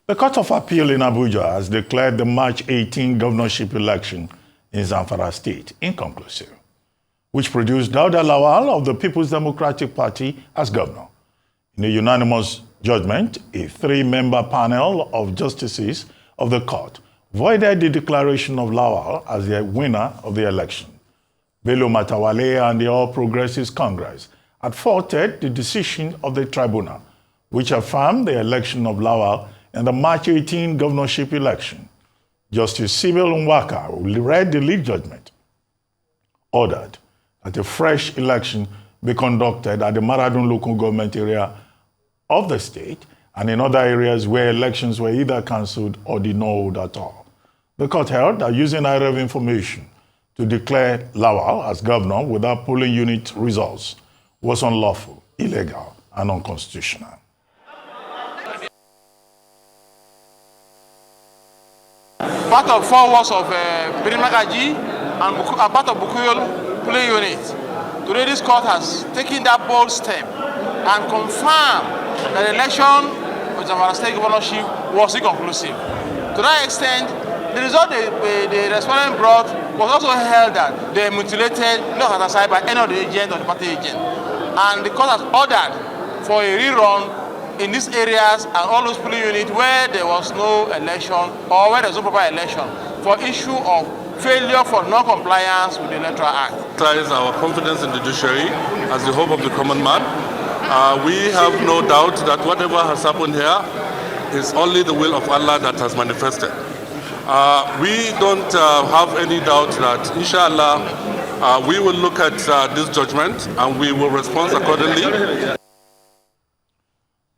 The Court of Appeal in Abuja has declared the March 18 governorship election in Zamfara State inconclusive, which produced Dauda Lawal of the People's Democratic Party as governor. In a unanimous judgment, a three-member panel of justices of the court voided the declaration of Lawal as the winner of the election. Bello Matawale and the All Progressives Congress had faulted the decision of the tribunal, which affirmed the election of Lawal in the March 18 governorship election. Justice Sibyl Nwaka, who read the lead judgment, ordered that a fresh election be conducted at the Maradun local government area of the state and in other areas where elections were either cancelled or did not hold at all. The court held that using IREV information to declare Lawal as governor without polling unit results was unlawful, illegal, and unconstitutional. Part of 4 wards of Birimagaji and part of Bukuyol polling unit. Today this court has taken that bold step and confirmed that the election of Zamfara State governorship was inconclusive. To that extent, the result the respondent brought was also held that they mutilated, not aside by any of the agent or the party agent. And the court has ordered for a rerun in these areas and all those polling units where there was no election or where there was no proper election for issue of failure for non-compliance with the Electoral Act. Implies our confidence in the judiciary as the hope of the common man. We have no doubt that whatever has happened here is only the will of Allah that has manifested. We don't have any doubt that, inshallah, we will look at this judgment and we will respond accordingly.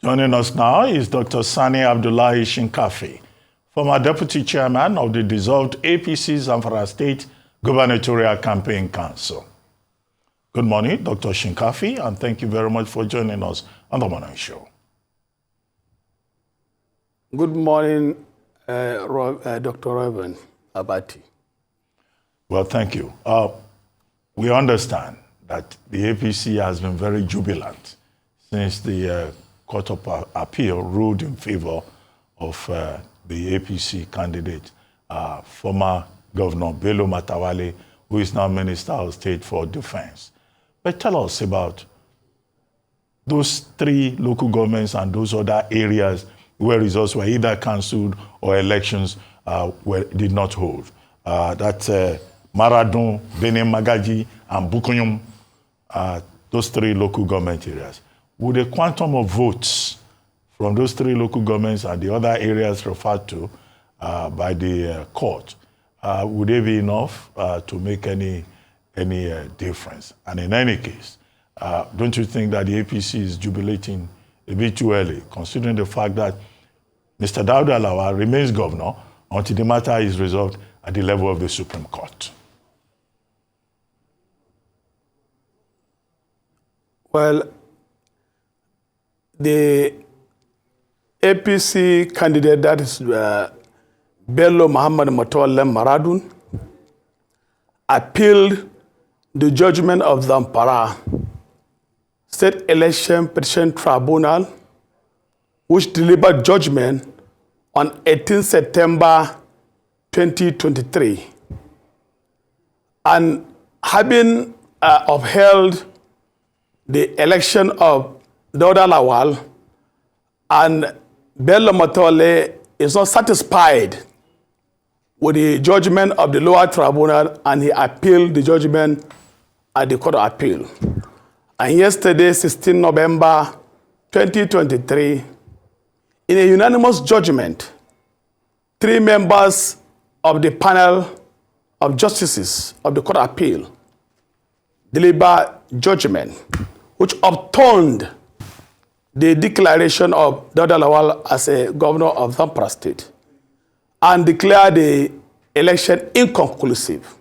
Joining us now is Dr. Sani Abdullahi Shinkafi, former Deputy Chairman of the dissolved APC Zamfara State Gubernatorial Campaign Council. Good morning, Dr. Shinkafi, and thank you very much for joining us on the morning show. Good morning, Dr. Reverend Abati. Well, thank you. We understand that the APC has been very jubilant since the Court of Appeal ruled in favor of the APC candidate, former Governor Bello Matawale, who is now Minister of State for Defense. But tell us about those 3 local governments and those other areas where results were either cancelled or elections did not hold. That's Maradun, Benin Magaji, and Bukuyum, those 3 local government areas. Would a quantum of votes from those 3 local governments and the other areas referred to by the court, would they be enough to make any difference? And in any case, don't you think that the APC is jubilating a bit too early, considering the fact that Mr. Dauda Lawal remains governor until the matter is resolved at the level of the Supreme Court? Well, the APC candidate, that is Bello Muhammad Matawale Maradun, appealed the judgment of Zamfara State Election Petition Tribunal, which delivered judgment on 18 September 2023. And having upheld the election of Dauda Lawal, and Bello Matawale is not satisfied with the judgment of the lower tribunal, and he appealed the judgment at the Court of Appeal. And yesterday, 16 November 2023, in a unanimous judgment, 3 members of the panel of justices of the Court of Appeal delivered judgment which overturned the declaration of Dauda Lawal as a governor of Zamfara State and declared the election inconclusive.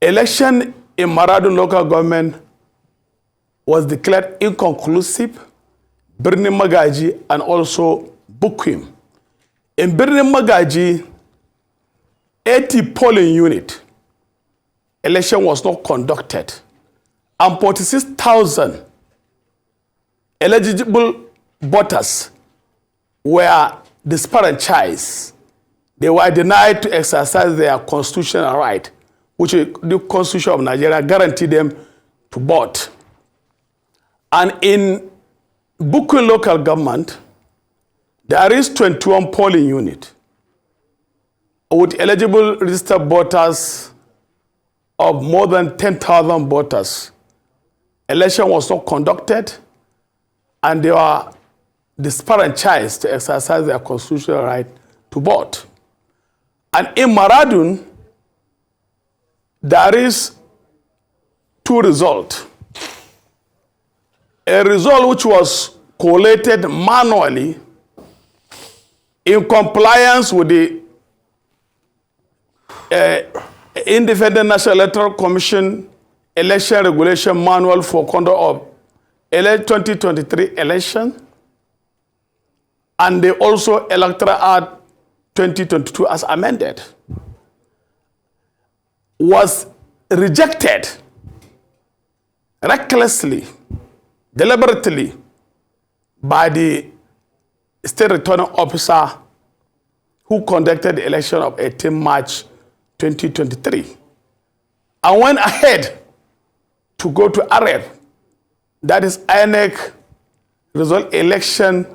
Election in Maradun local government was declared inconclusive, Birni Magaji and also Bukuyum. In Birni Magaji, 80 polling unit, election was not conducted, and 46,000 eligible voters were disfranchised. They were denied to exercise their constitutional right, which the Constitution of Nigeria guaranteed them to vote. And in Bukun local government, there is 21 polling units with eligible registered voters of more than 10,000 voters. Election was not conducted, and they were disfranchised to exercise their constitutional right to vote. And in Maradun, there is two results. A result which was collated manually in compliance with the Independent National Electoral Commission Election Regulation Manual for Conduct of 2023 election, and they also Electoral Act 2022 as amended, was rejected recklessly, deliberately by the state returning officer who conducted the election of 18 March 2023 and went ahead to go to IREV, that is INEC result election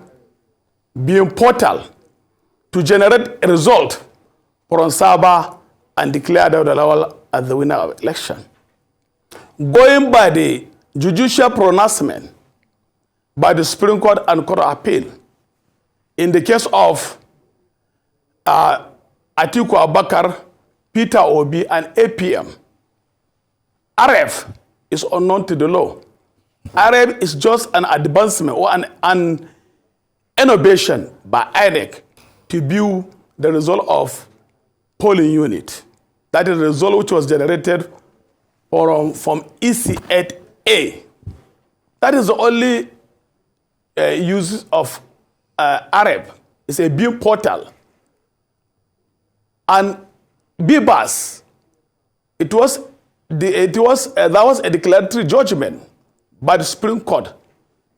being portal, to generate a result from Saba and declare Dawda Lawal as the winner of election. Going by the judicial pronouncement by the Supreme Court and Court of Appeal, in the case of Atiku Abubakar, Peter Obi, and APM, IREV is unknown to the law. IREV is just an advancement or an innovation by INEC to view the result of polling unit. That is the result which was generated from EC8A. That is the only use of IREV. It's a view portal. And BVAS, that was a declaratory judgment by the Supreme Court.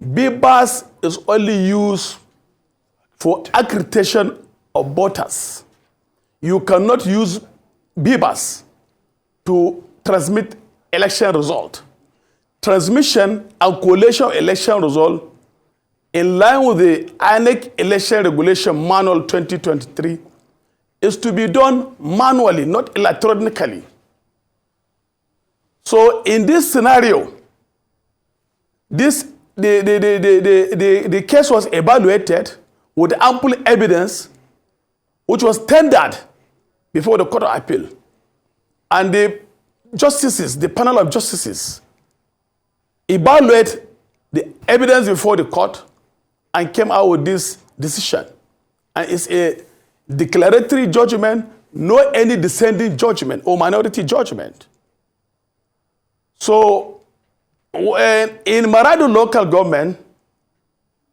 BVAS is only used for accreditation of voters. You cannot use BVAS to transmit election result. Transmission and collation of election result in line with the INEC Election Regulation Manual 2023 is to be done manually, not electronically. So in this scenario, the case was evaluated with ample evidence which was tendered before the Court of Appeal. And the justices, the panel of justices, evaluate the evidence before the court and came out with this decision. And it's a declaratory judgment, no any dissenting judgment or minority judgment. So in Maradun local government,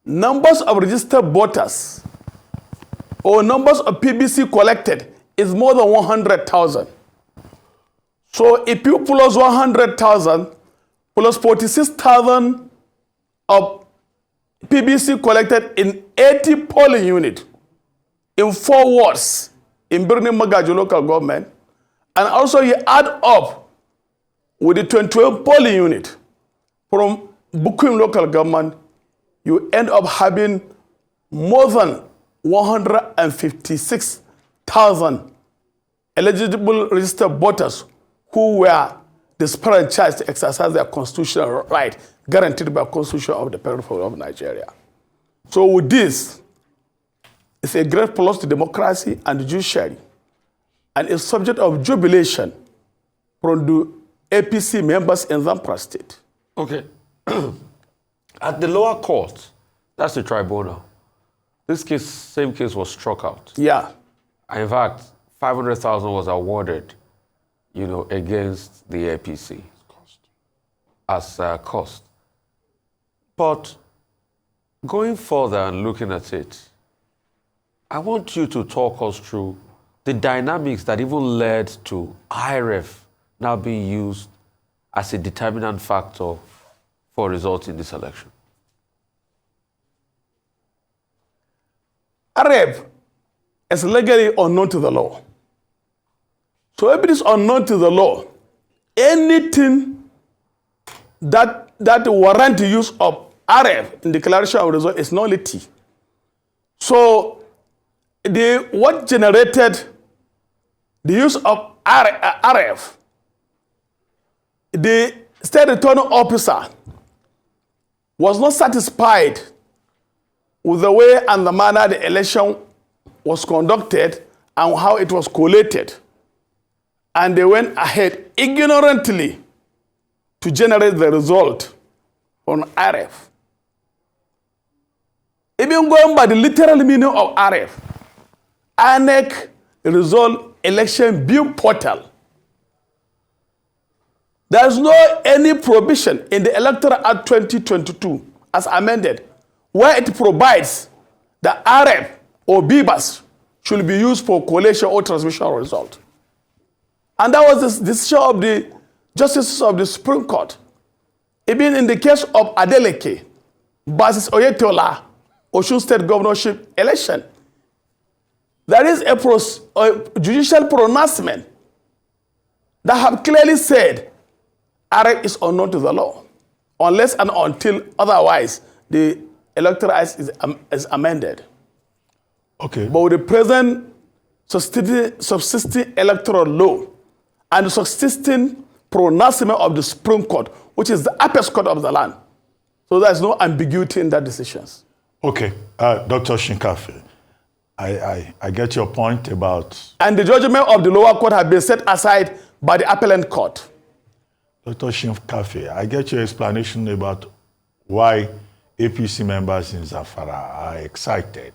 numbers of registered voters or numbers of PBC collected is more than 100,000. So if you plus 100,000 plus 46,000 of PBC collected in 80 polling units in 4 wards in Birnin Magaji local government, and also you add up with the 21 polling unit from Bukum local government, you end up having more than 156,000 eligible registered voters who were disenfranchised to exercise their constitutional right guaranteed by the Constitution of the Republic of Nigeria. So with this, it's a great plus to democracy and the judiciary, and it's subject of jubilation from the APC members in Zamfara state. Okay. At the lower court, that's the tribunal, this case, same case was struck out. Yeah. And in fact, 500,000 was awarded, against the APC as cost. But going further and looking at it, I want you to talk us through the dynamics that even led to IREV now being used as a determinant factor for results in this election. IREV is legally unknown to the law. So if it is unknown to the law, anything that warrant the use of IREV in declaration of result is nullity. So what generated the use of IREV, the state returning officer was not satisfied with the way and the manner the election was conducted and how it was collated. And they went ahead ignorantly to generate the result on IREV. Even going by the literal meaning of IREV, INEC result election view portal. There is no any provision in the Electoral Act 2022 as amended where it provides that IREV or BVAS should be used for collation or transmission of result. And that was the decision of the justices of the Supreme Court. Even in the case of Adeleke versus Oyetola, Osun State governorship election, there is a judicial pronouncement that have clearly said IREV is unknown to the law, unless and until otherwise the Electoral Act is amended. Okay. But with the present subsisting electoral law and the subsisting pronouncement of the Supreme Court, which is the apex court of the land, so there's no ambiguity in that decisions. Okay, Dr. Shinkafi, I get your point about... And the judgment of the lower court has been set aside by the appellate court. Dr. Shinkafi, I get your explanation about why APC members in Zamfara are excited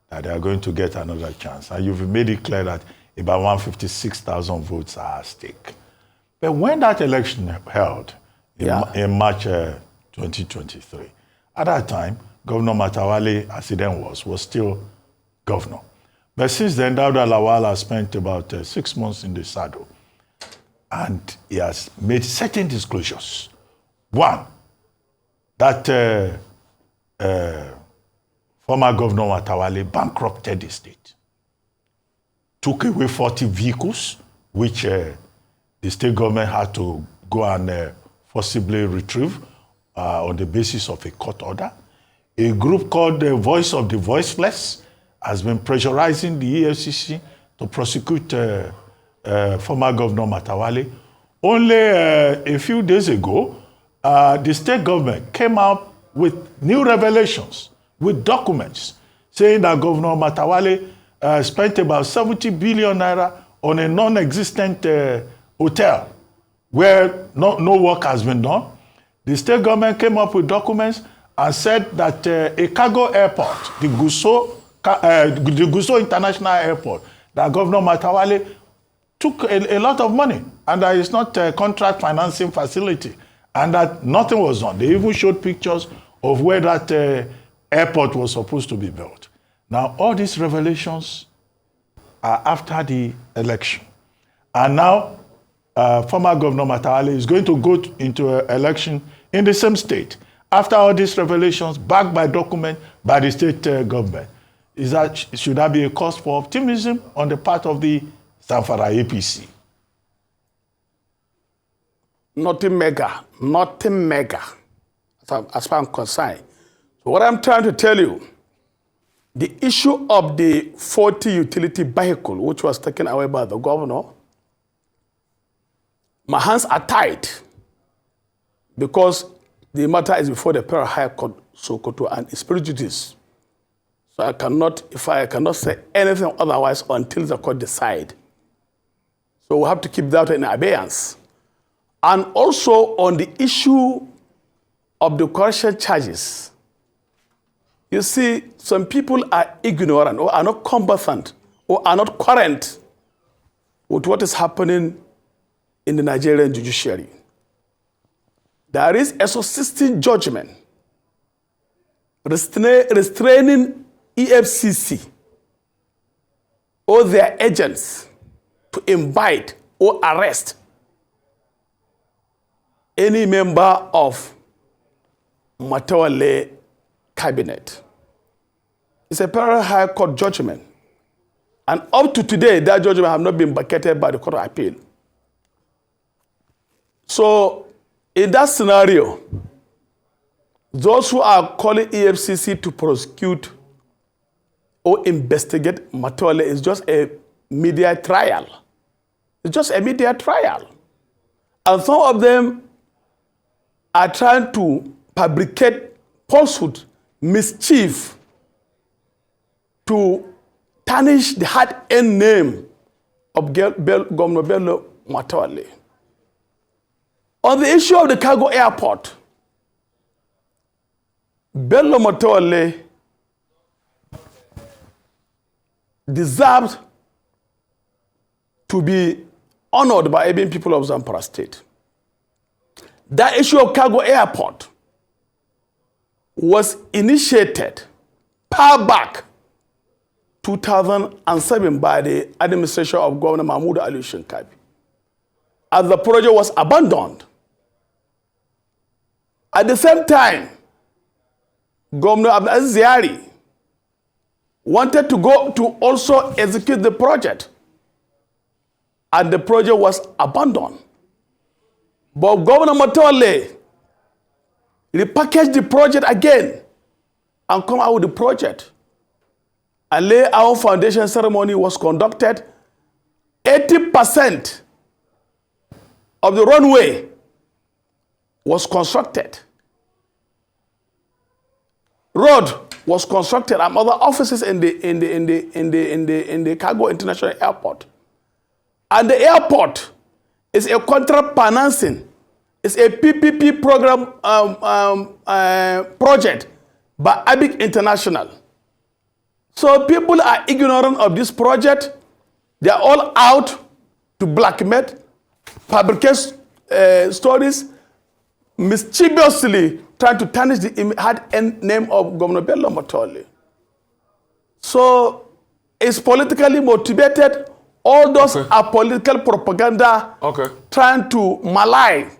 that they are going to get another chance. And you've made it clear that about 156,000 votes are at stake. But when that election held in March 2023, at that time, Governor Matawale, as he then was still governor. But since then, Dauda Lawal has spent about 6 months in the saddle. And he has made certain disclosures. One, that former Governor Matawale bankrupted the state, took away 40 vehicles, which the state government had to go and forcibly retrieve on the basis of a court order. A group called the Voice of the Voiceless has been pressurizing the EFCC to prosecute former Governor Matawale. Only a few days ago, the state government came out with new revelations, with documents, saying that Governor Matawale spent about 70 billion naira on a non-existent hotel where no work has been done. The state government came up with documents and said that a cargo airport, the Gusau International Airport, that Governor Matawale took a lot of money, and that it's not a contract financing facility, and that nothing was done. They even showed pictures of where that airport was supposed to be built. Now, all these revelations are after the election. And now, former Governor Matawale is going to go into an election in the same state. After all these revelations, backed by document by the state government, should that be a cause for optimism on the part of the Zamfara APC? Nothing mega, as far as I'm concerned. So what I'm trying to tell you, the issue of the 40 utility vehicle, which was taken away by the governor, my hands are tied because the matter is before the Federal High Court, Sokoto, and it's prejudice. So I cannot say anything otherwise until the court decide. So we have to keep that in abeyance. And also on the issue of the corruption charges, you see, some people are ignorant or are not competent or are not current with what is happening in the Nigerian judiciary. There is a subsisting judgment restraining EFCC or their agents to invite or arrest any member of Matawale cabinet. It's a Federal High Court judgment. And up to today, that judgment has not been vacated by the Court of Appeal. So, in that scenario, those who are calling EFCC to prosecute or investigate Matole is just a media trial. It's just a media trial. And some of them are trying to fabricate falsehood, mischief, to tarnish the hard-earned name of Governor Bello Matole. On the issue of the cargo airport, Bello Matole deserves to be honored by even people of Zamfara State. That issue of cargo airport was initiated far back 2007 by the administration of Governor Mahmoud Ali Shinkafi. As the project was abandoned. At the same time, Governor Abdulaziz Yari wanted to go to also execute the project, and the project was abandoned. But Governor Matole repackaged the project again and come out with the project. A layout foundation ceremony was conducted. 80% of the runway was constructed. Road was constructed and other offices in the Cargo International Airport. And the airport is a contract financing. It's a PPP program project by ABIC International. So people are ignorant of this project. They are all out to blackmail, fabricate stories, mischievously trying to tarnish the hard-earned name of Governor Bello Matole. So it's politically motivated. All those are political propaganda trying to malign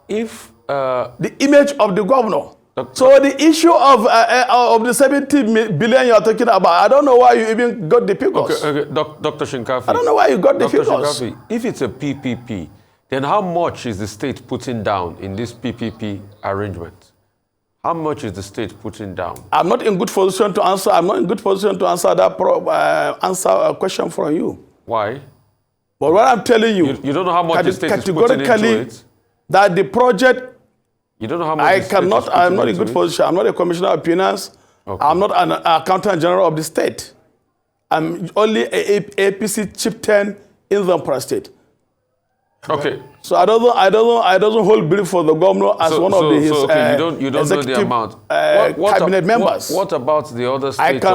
if the image of the governor. So the issue of the 70 billion you're talking about, I don't know why you even got the figures. Dr. Shinkafi. I don't know why you got the figures. Shinkafi, if it's a PPP, then how much is the state putting down in this PPP arrangement? How much is the state putting down? I'm not in good position to answer. I'm not in good position to answer that question from you. Why? But what I'm telling you, you don't know how much the state is putting into it? That the project, you don't know how much I'm not in good position. I'm not a commissioner of finance. I'm not an accountant general of the state. I'm only a APC chieftain in Zamfara State. Okay. So I don't hold brief for the governor as one of his you don't know the amount. Cabinet members. What about the other states?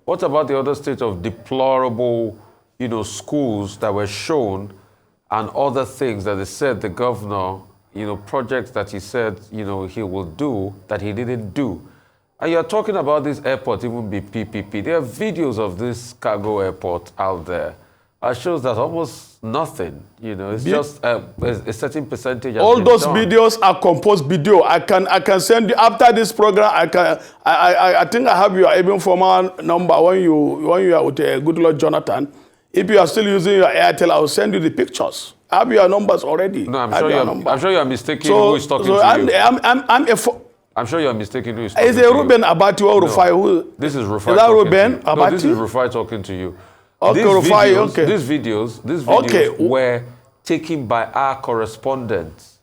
What about the other states of deplorable, schools that were shown and other things that they said the governor, projects that he said, he will do that he didn't do. And you're talking about this airport even be PPP. There are videos of this cargo airport out there. It shows that almost nothing, it's just a certain percentage. All those videos are composed video. I can send you after this program. I think I have your even former number when you are with good Lord Jonathan. If you are still using your Airtel, I will send you the pictures. I have your numbers already. No, I'm sure you are mistaken who is talking to you. I'm sure you are mistaken who is talking to you. Is it Ruben Abati or Rufai? This is Rufai. Is that Ruben Abati? No, this is Rufai talking to you. Okay, these videos were taken by our correspondents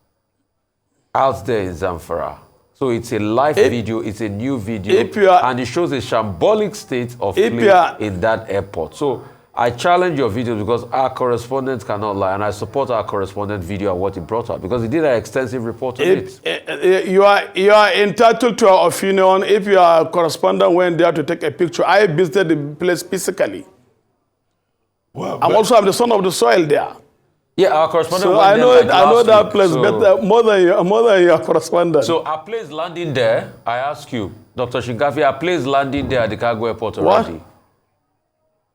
out there in Zamfara. So it's a live video, it's a new video, and it shows a shambolic state of play in that airport. So I challenge your video because our correspondents cannot lie, and I support our correspondent video and what he brought up because he did an extensive report on it. You are entitled to our opinion. If your correspondent went there to take a picture, I visited the place physically. Well, I'm the son of the soil there. Yeah, our correspondent. So I know that place better, more than your correspondent. So our place landing there. I ask you, Dr. Shinkafi, our place landing there at the cargo airport already. What?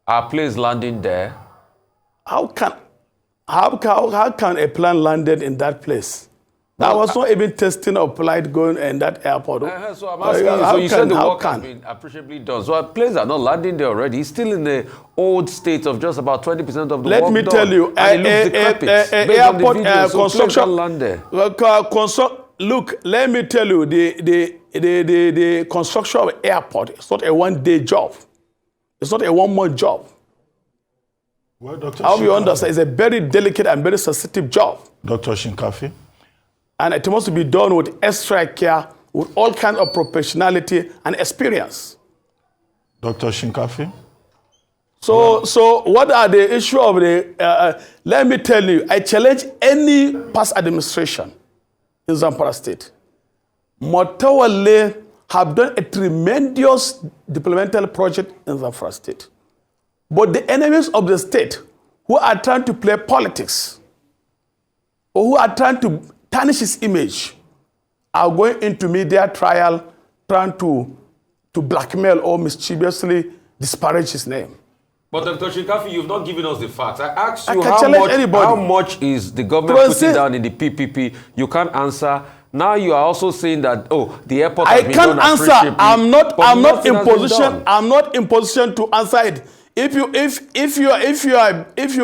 Our place landing there. How can a plane landed in that place? There was not even testing of flight going in that airport. So I'm asking you, so you said the work has been appreciably done. So planes are not landing there already. It's still in the old state of just about 20% of the work done. Let me tell you, airport construction land there. Look, let me tell you, the construction of airport is not a one-day job. It's not a one-month job. Well, Dr. How you understand? It's a very delicate and very sensitive job. Dr. Shinkafi? And it must be done with extra care, with all kinds of professionality and experience. Dr. Shinkafi? So what are the issue of the, let me tell you, I challenge any past administration in Zamfara State. Motawale have done a tremendous developmental project in Zamfara State. But the enemies of the state who are trying to play politics or who are trying to tarnish his image are going into media trial trying to blackmail or mischievously disparage his name. But Dr. Shinkafi, you've not given us the facts. I asked you how much is the government putting down in the PPP. You can't answer. Now you are also saying that, oh, the airport has been done appreciably. I'm not in position. I'm not in position to answer it. If you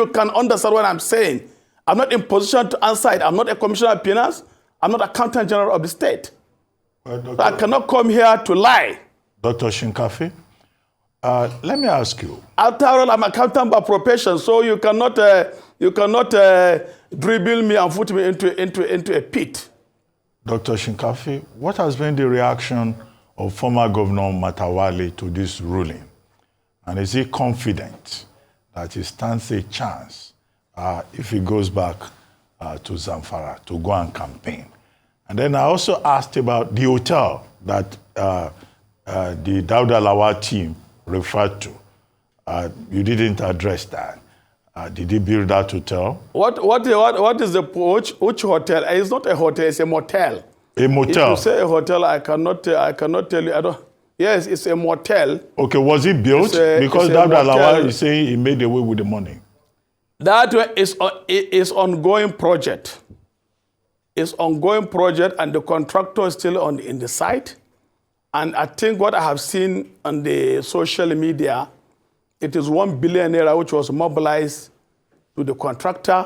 can understand what I'm saying, I'm not in position to answer it. I'm not a commissioner of finance. I'm not accountant general of the state. So I cannot come here to lie. Dr. Shinkafi, let me ask you. After all, I'm accountant by profession, so you cannot dribble me and put me into a pit. Dr. Shinkafi, what has been the reaction of former Governor Matawale to this ruling? And is he confident that he stands a chance if he goes back to Zamfara to go and campaign? And then I also asked about the hotel that the Dauda Lawal team referred to. You didn't address that. Did he build that hotel? What is which hotel? It's not a hotel, it's a motel. A motel? If you say a hotel, I cannot tell you. Yes, it's a motel. Okay, was it built? Because Dauda Lawal is saying he made away with the money. That is ongoing project. It's ongoing project, and the contractor is still in the site. And I think what I have seen on the social media, it is 1 billion naira which was mobilized to the contractor,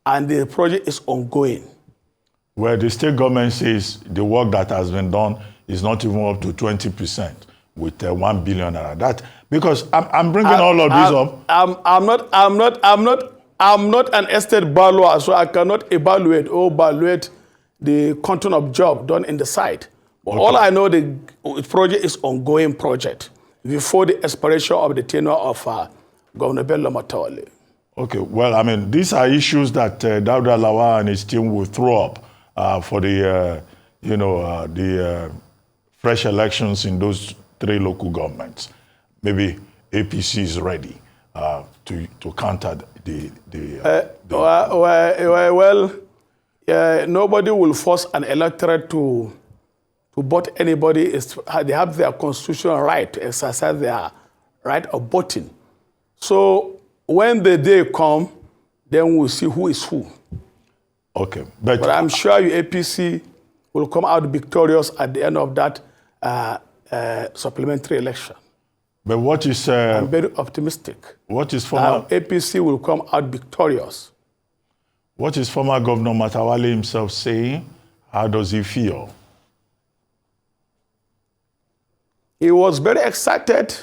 and the project is ongoing. Well, the state government says the work that has been done is not even up to 20% with 1 billion naira. That because I'm bringing all of this up. I'm not an estate valuer, so I cannot evaluate the content of job done in the site. But all I know, the project is ongoing project before the expiration of the tenure of Governor Bello Matawale. Okay, well, I mean, these are issues that Dauda Lawal and his team will throw up for the, the fresh elections in those 3 local governments. Maybe APC is ready to counter nobody will force an electorate to vote anybody. They have their constitutional right to exercise their right of voting. So when the day comes, then we'll see who is who. Okay. But I'm sure your APC will come out victorious at the end of that supplementary election. But what is... I'm very optimistic. What is former... APC will come out victorious. What is former Governor Matawale himself saying? How does he feel? He was very excited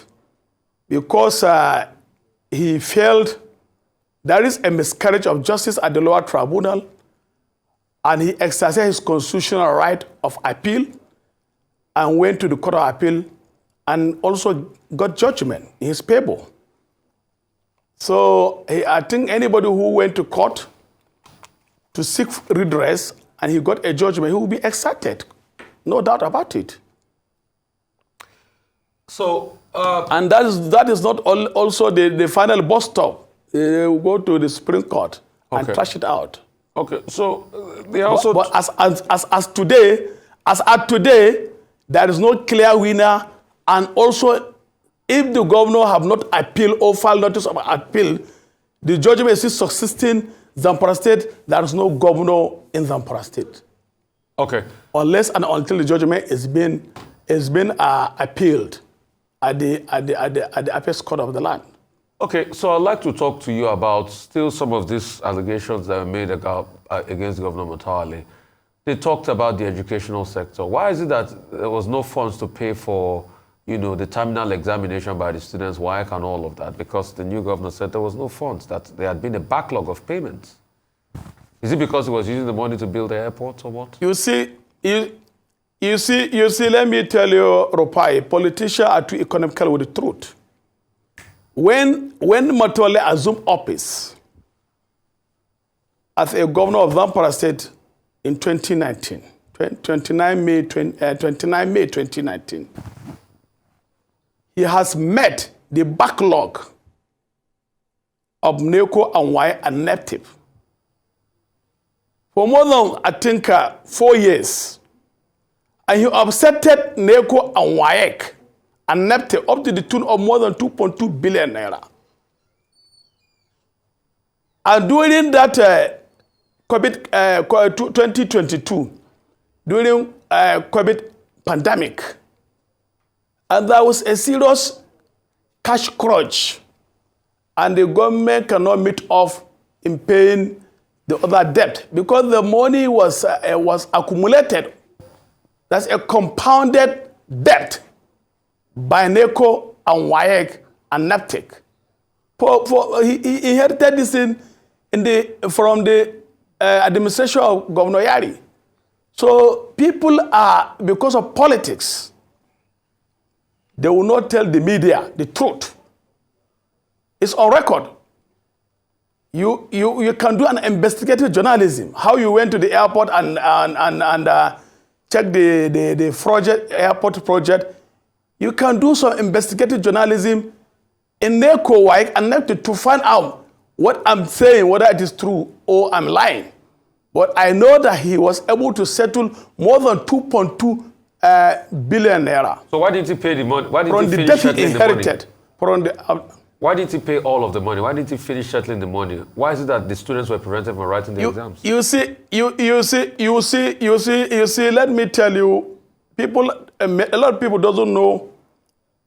because he felt there is a miscarriage of justice at the lower tribunal, and he exercised his constitutional right of appeal and went to the Court of Appeal and also got judgment in his favor. So I think anybody who went to court to seek redress and he got a judgment, he will be excited. No doubt about it. So, and that is not also the final bus stop. They will go to the Supreme Court and trash it out. Okay, so they also... But as at today, there is no clear winner, and also if the governor have not appealed or filed notice of appeal, the judgment is still subsisting. Zamfara State, there is no governor in Zamfara State. Okay. Unless and until the judgment is been appealed at the apex court of the land. Okay, so I'd like to talk to you about still some of these allegations that were made against Governor Mutawalli. They talked about the educational sector. Why is it that there was no funds to pay for, the terminal examination by the students, WAEC and all of that? Because the new governor said there was no funds, that there had been a backlog of payments. Is it because he was using the money to build the airport or what? You see, let me tell you, Ropai, politicians are too economical with the truth. When Mutawalli assumed office as a governor of Zamfara State in 2019, 29 May 2019, he has met the backlog of NECO and WAEC and NEPTIP for more than, I think, 4 years. And he accepted NECO and WAEC and NEPTIP up to the tune of more than 2.2 billion naira. And during that COVID 2022, during COVID pandemic, and there was a serious cash crunch, and the government cannot meet off in paying the other debt because the money was accumulated. That's a compounded debt by NECO and WAEC and NEPTIC. He inherited this from the administration of Governor Yari. So people are, because of politics, they will not tell the media the truth. It's on record. You can do an investigative journalism. How you went to the airport and check the project, airport project. You can do some investigative journalism in NECO, WAEC, and NEPTIC to find out what I'm saying, whether it is true or I'm lying. But I know that he was able to settle more than 2.2 billion naira. So why didn't he pay the money? Why didn't from he the finish debt he settling the money? inherited. From the, Why didn't he pay all of the money? Why didn't he finish settling the money? Why is it that the students were prevented from writing the exams? You see, let me tell you, a lot of people doesn't know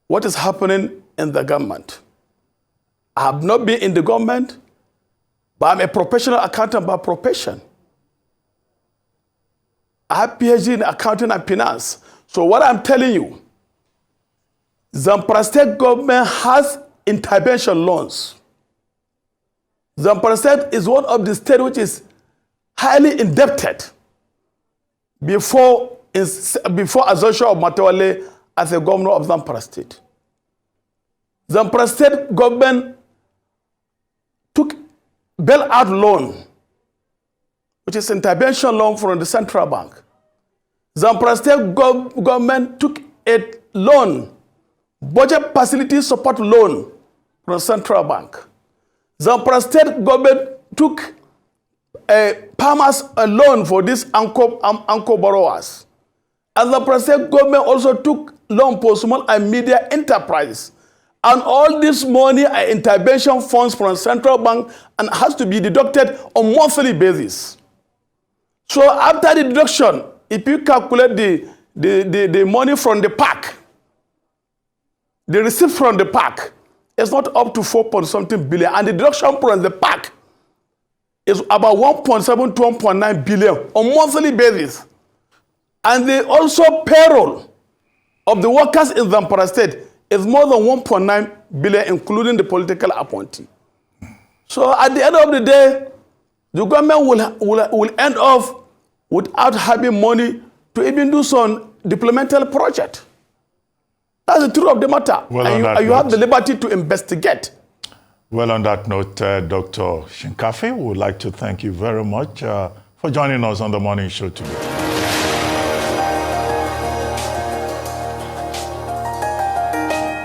what is happening in the government. I have not been in the government, but I'm a professional accountant by profession. I have PhD in accounting and finance. So what I'm telling you, Zamfara State government has intervention loans. Zamfara State is one of the states which is highly indebted before assumption of Mutawalli as a governor of Zamfara State. Zamfara State government took bailout loan, which is intervention loan from the central bank. Zamfara State government took a loan, budget facility support loan from central bank. Zamfara State government took a loan for these anchor borrowers. And Zamfara State government also took loan for small and medium enterprise. And all this money are intervention funds from central bank and has to be deducted on monthly basis. So after the deduction, if you calculate the money from the PAC, the receipt from the PAC is not up to 4.something billion, and the deduction from the PAC is about 1.7 to 1.9 billion on monthly basis. And the also payroll of the workers in Zamfara State is more than 1.9 billion, including the political appointee. So at the end of the day, the government will end up without having money to even do some developmental project. That's the truth of the matter. Well, and you have the liberty to investigate. Well, on that note, Dr. Shinkafi, we would like to thank you very much for joining us on the morning show today.